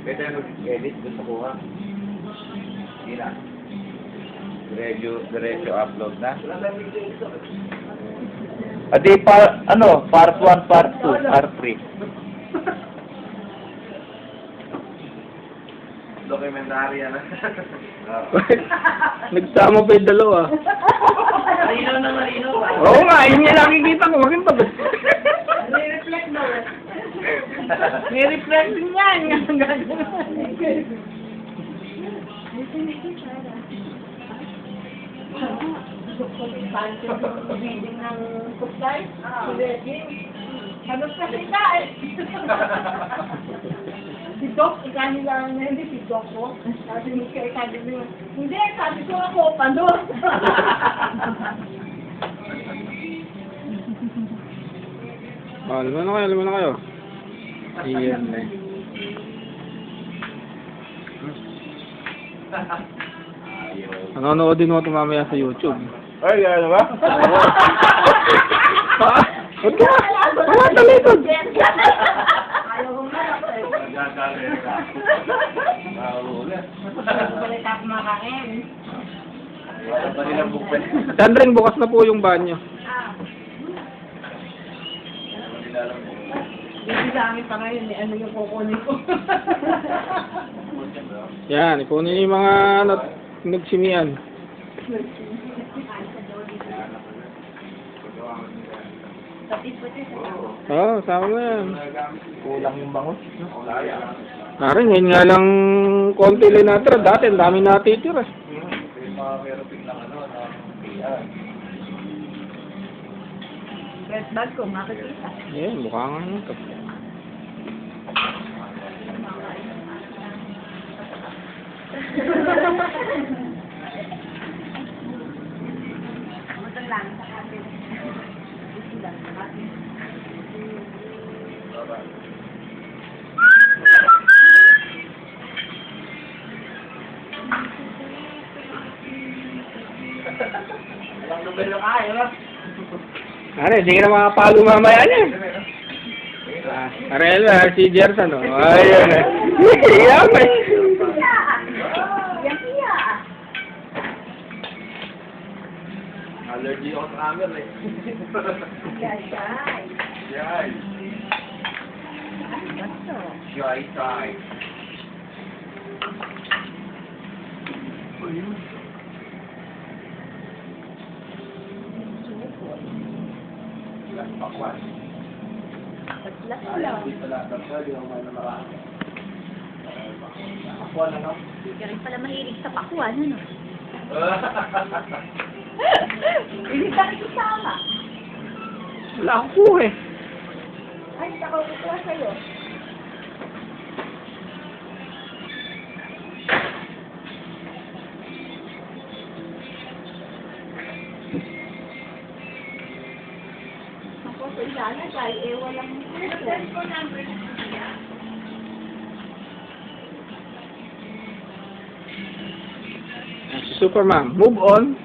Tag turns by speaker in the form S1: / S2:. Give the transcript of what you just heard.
S1: Pwede na mag-edit doon sa kuha. Hindi na. Diretso upload na. Adi, part 1, part 2, part 3. Dokumentarya na.
S2: Nagsama pa yung dalawa.
S3: Marino na marino ba?
S2: Oo nga, yun yung nakikita ko. Bakit pa ba?
S3: May-reflect daw eh. May reflect din yan. Ang gagawin. Reading ng supply. Ano sa kita eh. Si Doc, ikani lang na hindi, si Doc ko. Sabi mo siya, ikani mo. Hindi, sabi ko ako, pano.
S2: Luma na kayo. Iyan na. Nanonoodin mo ito mamaya sa YouTube.
S1: Ay, ano ba?
S2: Ba't ka? Wala sa likod.
S3: Ayaw ko na.
S1: Nagagalit ka. Mahuli.
S3: Balik ako makain.
S1: Wala pa nilang bukpan.
S2: Sandring, bukas na po yung banyo.
S3: Hindi sa amin pa ngayon, ano yung kukunin ko.
S2: Yan, ikunin niyo yung mga nagsimian. Oo, sama mo yan.
S1: Kulang yung bangus.
S2: Pare, ngayon nga lang konti lang natira. Dati, ang dami natitira.
S1: Yung mga meron lang ano, na PR.
S3: Red bag ko, makikita.
S2: Yan, mukha nga nito.
S3: Matang lang sa atin. Isila sa atin.
S1: Walang nobelo kaya, no?
S2: Pare, hindi ka na makapalo mamaya niya. Pare, si Gerson, o. Ayun, eh. Yaman.
S1: Allergy ako sa amin, eh.
S3: Yay.
S1: Yay. Shy, shy. Pakwan. Pakwan, ano?
S4: Hindi ka rin pala mahilig sa pakwan, ano?
S3: Hindi ka kisama.
S2: Wala ako eh.
S3: Ay, ako kukuha sa'yo. Ako sa sana, kahit walang cellphone number.
S2: Si Superman, move on.